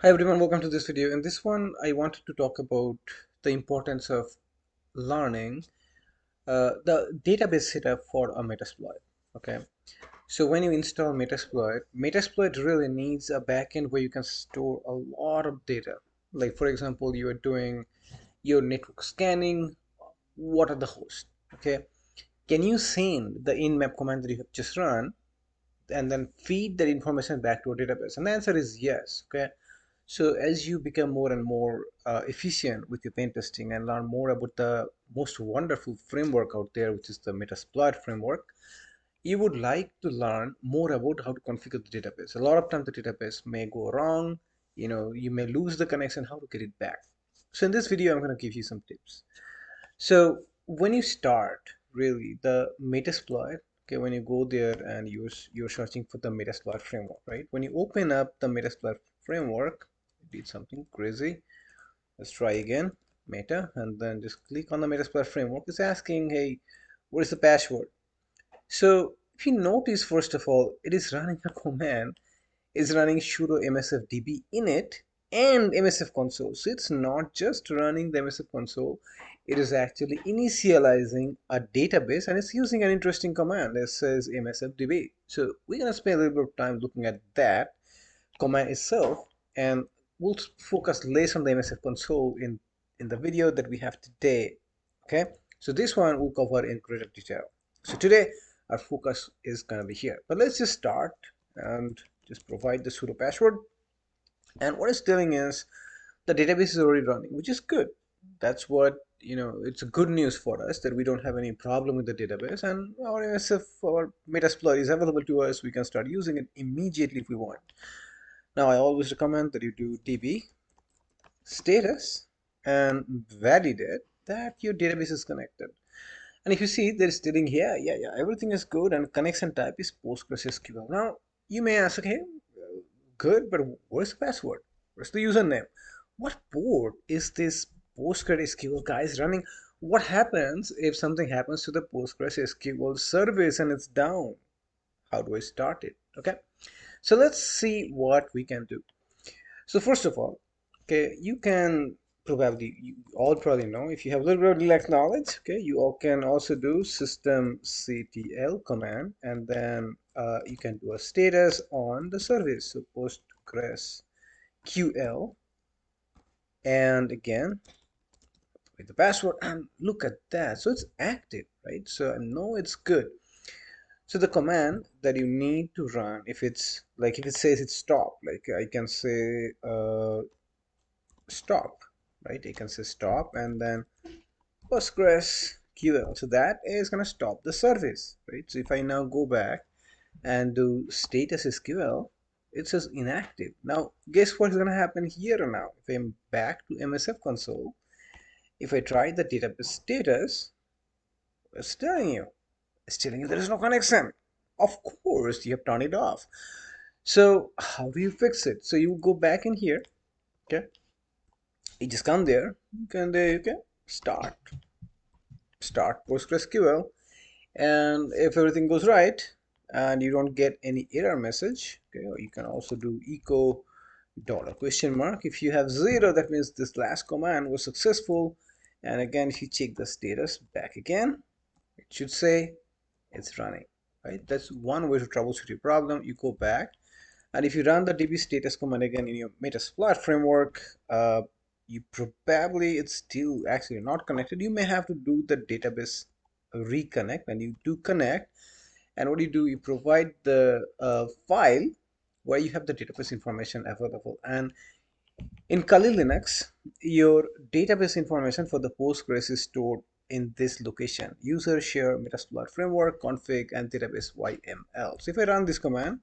Hi everyone, welcome to this video. In this one, I wanted to talk about the importance of learning the database setup for a Metasploit. Okay, so when you install Metasploit really needs a backend where you can store a lot of data. Like for example, you are doing your network scanning. What are the hosts? Okay, can you send the in-map command that you have just run and then feed that information back to a database? And the answer is yes. Okay, so as you become more and more efficient with your pen testing and learn more about the most wonderful framework out there, which is the Metasploit framework, you would like to learn more about how to configure the database. A lot of times the database may go wrong, you may lose the connection, how to get it back. So in this video, I'm going to give you some tips. So when you start really the Metasploit, okay, when you go there and you're searching for the Metasploit framework, right? When you open up the Metasploit framework, it did something crazy. Let's try again, Meta, and then just click on the Metasploit framework. It's asking, hey, what is the password? So if you notice, first of all, it is running a command is running sudo msfdb init and msfconsole. So it's not just running the msfconsole, it is actually initializing a database and it's using an interesting command that says msfdb. So we're going to spend a little bit of time looking at that command itself, and we'll focus less on the msfconsole in the video that we have today. Okay, so this one we'll cover in greater detail. So today our focus is going to be here, but let's just start and just provide the sudo password. And what it's telling is the database is already running, which is good. That's what, it's a good news for us that we don't have any problem with the database, and our MSF, our Metasploit is available to us. We can start using it immediately if we want. Now I always recommend that you do db status and validate that your database is connected. And if you see, there is telling here, yeah, everything is good, and connection type is PostgresSQL. Now, you may ask, okay, good, but where's the password? Where's the username? What port is this PostgresSQL guys running? What happens if something happens to the PostgresSQL service and it's down? How do I start it? Okay, so let's see what we can do. So first of all, okay, you can you all probably know, if you have a little bit of Linux knowledge, okay, you all can also do systemctl command, and then you can do a status on the service. So PostgresQL, and again with the password, and look at that. So it's active, right? So I know it's good. So the command that you need to run, if it's like if it says it's stop, like I can say stop, right? You can say stop and then PostgresQL. So that is going to stop the service, right? So if I now go back and do status SQL, it says inactive. Now, guess what is going to happen here now? If I'm back to MSF console, if I try the database status, it's telling you there is no connection. Of course, you have turned it off. So how do you fix it? So you go back in here, okay? You just come there, you can okay, start PostgreSQL, and if everything goes right and you don't get any error message, okay, or you can also do echo dollar question mark. If you have zero, that means this last command was successful. And again, if you check the status back again, it should say it's running, right? That's one way to troubleshoot your problem. You go back, and if you run the db status command again in your Metasploit framework, you probably it's still actually not connected. You may have to do the database reconnect, and you do connect. And what you do, you provide the file where you have the database information available. And in Kali Linux, your database information for the Postgres is stored in this location: user share Metasploit framework config and database YML. So if I run this command,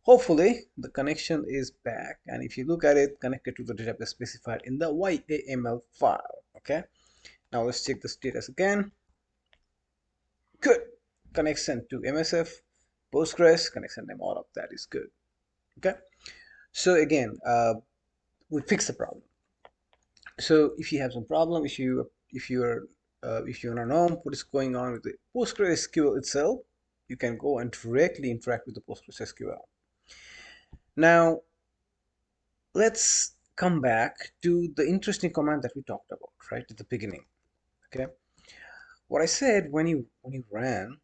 hopefully the connection is back, and if you look at it, connected to the database specified in the YAML file. Okay, now let's check the status again. Good, connection to MSF, Postgres, connection name, all of that is good. Okay, so again, we fix the problem. So if you have some problem, if you want to know what is going on with the PostgreSQL itself, you can go and directly interact with the PostgreSQL. Now let's come back to the interesting command that we talked about right at the beginning. Okay, what I said, when you ran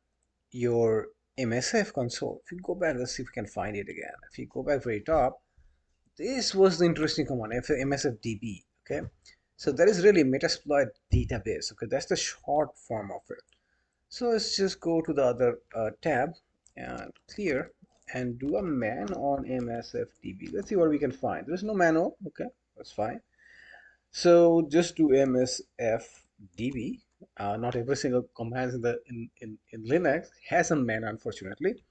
your MSF console, if you go back, let's see if we can find it again. If you go back very top, this was the interesting command, msfdb. Okay, so that is really Metasploit database. Okay, that's the short form of it. So let's just go to the other tab and clear and do a man on msfdb. Let's see what we can find. There's no manual. Okay, that's fine. So just do msfdb. Not every single command in the in Linux has a man, unfortunately.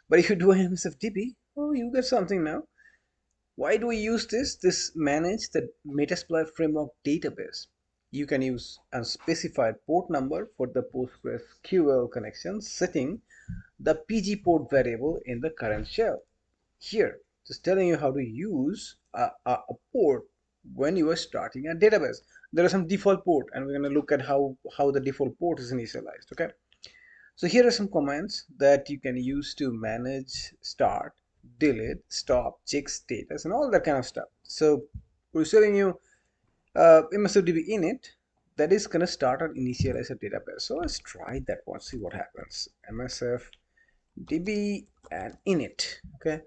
But if you do msfdb, oh, you get something now. Why do we use this? This manage the Metasploit framework database. You can use unspecified port number for the PostgresSQL connection, setting the PG port variable in the current shell. Here, just telling you how to use a port when you are starting a database. There are some default port, and we're going to look at how the default port is initialized. Okay. So here are some commands that you can use to manage start, delete, stop, check status, and all that kind of stuff. So we're showing you msfdb init that is going to start and initialize a database. So let's try that one, see what happens. msfdb and init. Okay.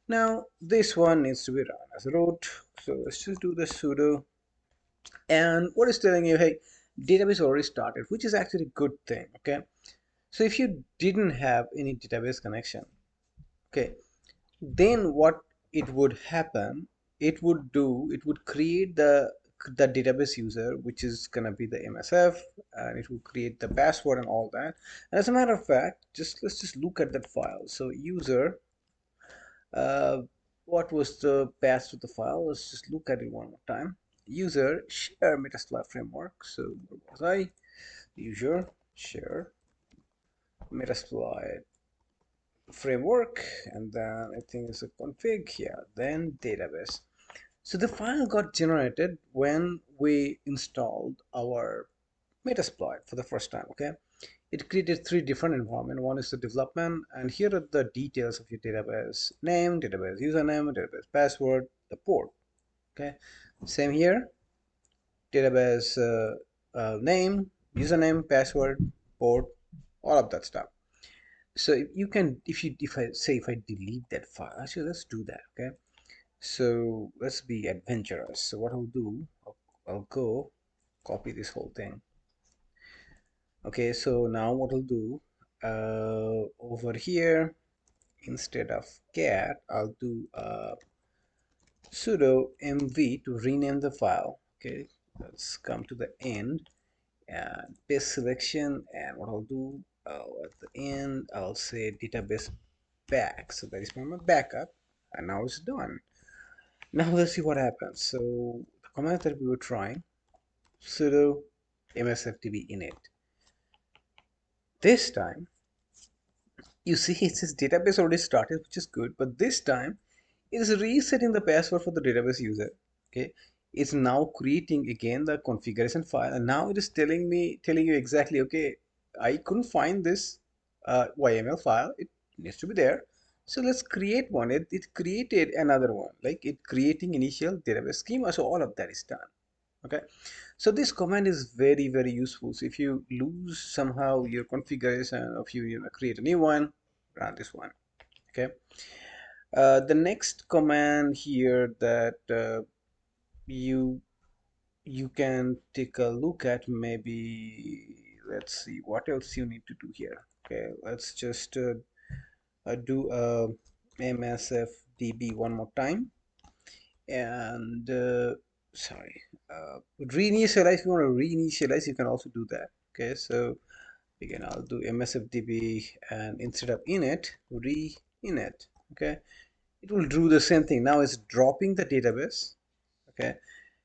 Now this one needs to be run as root. So let's just do the sudo. And what is telling you, hey, database already started, which is actually a good thing. Okay. So if you didn't have any database connection, okay, then what it would happen, it would create the database user, which is gonna be the MSF, and it will create the password and all that. And as a matter of fact, let's just look at that file. So user, uh, what was the path to the file? Let's just look at it one more time. User share Metasploit framework. So where was I? User share Metasploit framework, and then I think it's a config. Yeah, then database. So the file got generated when we installed our Metasploit for the first time. Okay, it created three different environments. One is the development, and here are the details of your database name, database username, database password, the port. Okay, same here, database name, username, password, port, all of that stuff. So you can, if I delete that file, actually let's do that. Okay, so let's be adventurous. So what I'll do, I'll go copy this whole thing. Okay, so now what I'll do, over here, instead of cat, I'll do sudo mv to rename the file. Okay, let's come to the end and paste selection, and what I'll do, at the end I'll say database back. So that is my backup, and now it's done. Now let's see what happens. So the command that we were trying, sudo msfdb init. This time, you see it says database already started, which is good, but this time it is resetting the password for the database user. Okay, it's now creating again the configuration file, and now it is telling you exactly, okay, I couldn't find this YML file. It needs to be there. So let's create one. It created another one, like it creating initial database schema. So all of that is done. Okay, so this command is very useful. So if you lose somehow your configuration, if you create a new one, run this one. Okay, the next command here that you you can take a look at, maybe let's see what else you need to do here. Okay, let's just do a msfdb one more time, and sorry, reinitialize. If you want to reinitialize, you can also do that. Okay, so again, I'll do msfdb, and instead of init, reinit. Okay, it will do the same thing. Now it's dropping the database. Okay,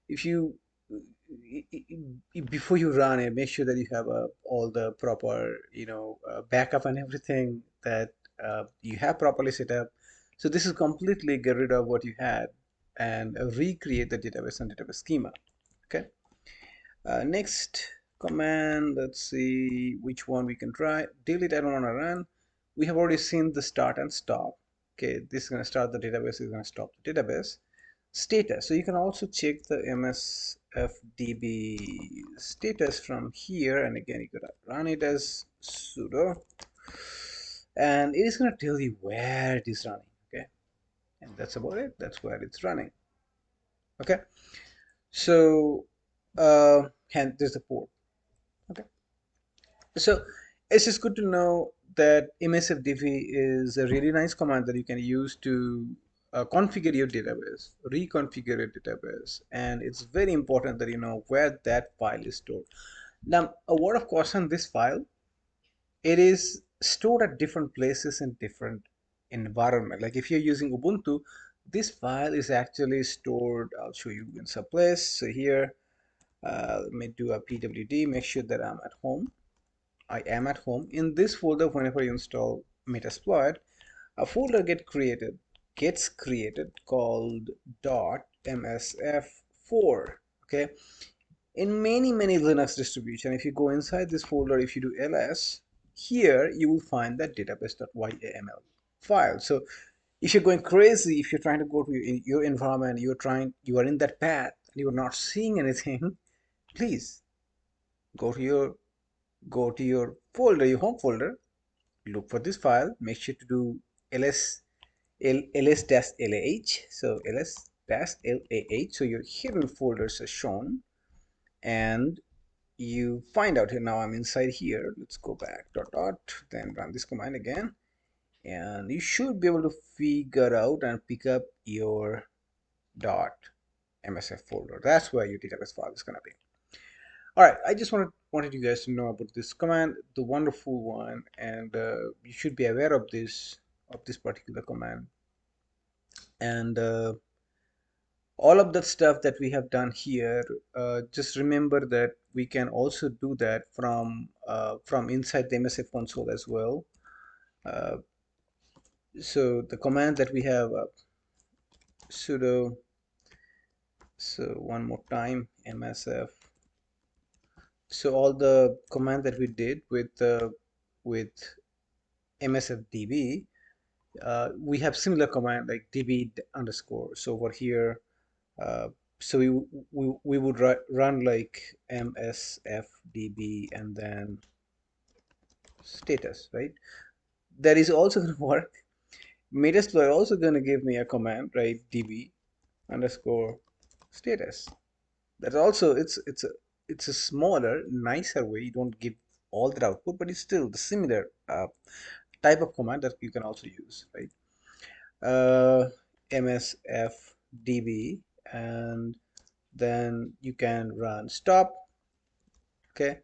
if you before you run it, make sure that you have all the proper, backup and everything, that you have properly set up. So this is completely get rid of what you had and recreate the database and database schema. Okay, next command, let's see which one we can try. Delete, I don't want to run. We have already seen the start and stop. Okay, this is going to start the database, is going to stop the database. status. So you can also check the msfdb status from here, and again you could run it as sudo, and it is going to tell you where it is running. Okay, and that's about it. That's where it's running. Okay, so and there's the port. Okay, so it's just good to know that msfdb is a really nice command that you can use to configure your database, reconfigure your database, and it's very important that you know where that file is stored. Now, a word of caution: this file, it is stored at different places in different environment. Like if you're using Ubuntu, this file is actually stored. I'll show you in some place. So here, let me do a pwd, make sure that I'm at home. I am at home. In this folder, whenever you install Metasploit, a folder gets created called .msf4. Okay. In many Linux distribution, if you go inside this folder, if you do ls, here you will find that database.yaml file. So if you're going crazy, if you're trying to go to your environment, you are in that path and you're not seeing anything, please go to your folder, your home folder, look for this file, make sure to do ls-lah, so ls-lah, so your hidden folders are shown, and you find out here. Now I'm inside here. Let's go back, then run this command again, and you should be able to figure out and pick up your .msf folder. That's where your database file is going to be. All right, I just wanted you guys to know about this command, the wonderful one, and you should be aware of this particular command. And all of that stuff that we have done here, just remember that we can also do that from inside the MSF console as well. Uh, so the command that we have, sudo, so one more time, msf. So all the command that we did with msfdb, we have similar command like db underscore. So over here, uh, so we would run like msfdb and then status, right? That is also going to work. Metasploit also going to give me a command, right? db underscore status. That's also, it's a smaller, nicer way. You don't give all that output, but it's still the similar type of command that you can also use, right? msfdb, and then you can run stop. Okay,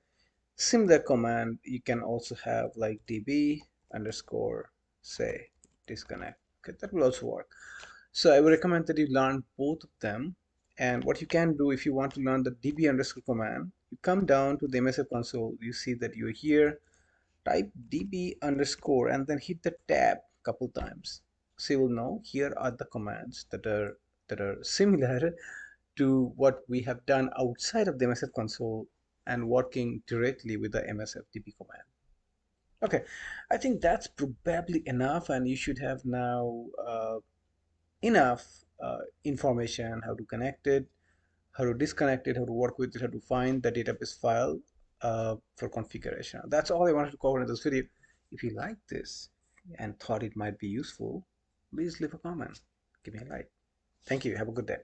similar command you can also have like db underscore say disconnect. Okay, that will also work. So I would recommend that you learn both of them. And what you can do, if you want to learn the db underscore command, you come down to the msf console, you see that you're here, type db underscore and then hit the tab a couple times, so you will know here are the commands that are similar to what we have done outside of the msf console and working directly with the msfdb command. Okay, I think that's probably enough, and you should have now enough information how to connect it, how to disconnect it, how to work with it, how to find the database file for configuration. That's all I wanted to cover in this video. If you liked this and thought it might be useful, please leave a comment. Give me a like. Thank you. Have a good day.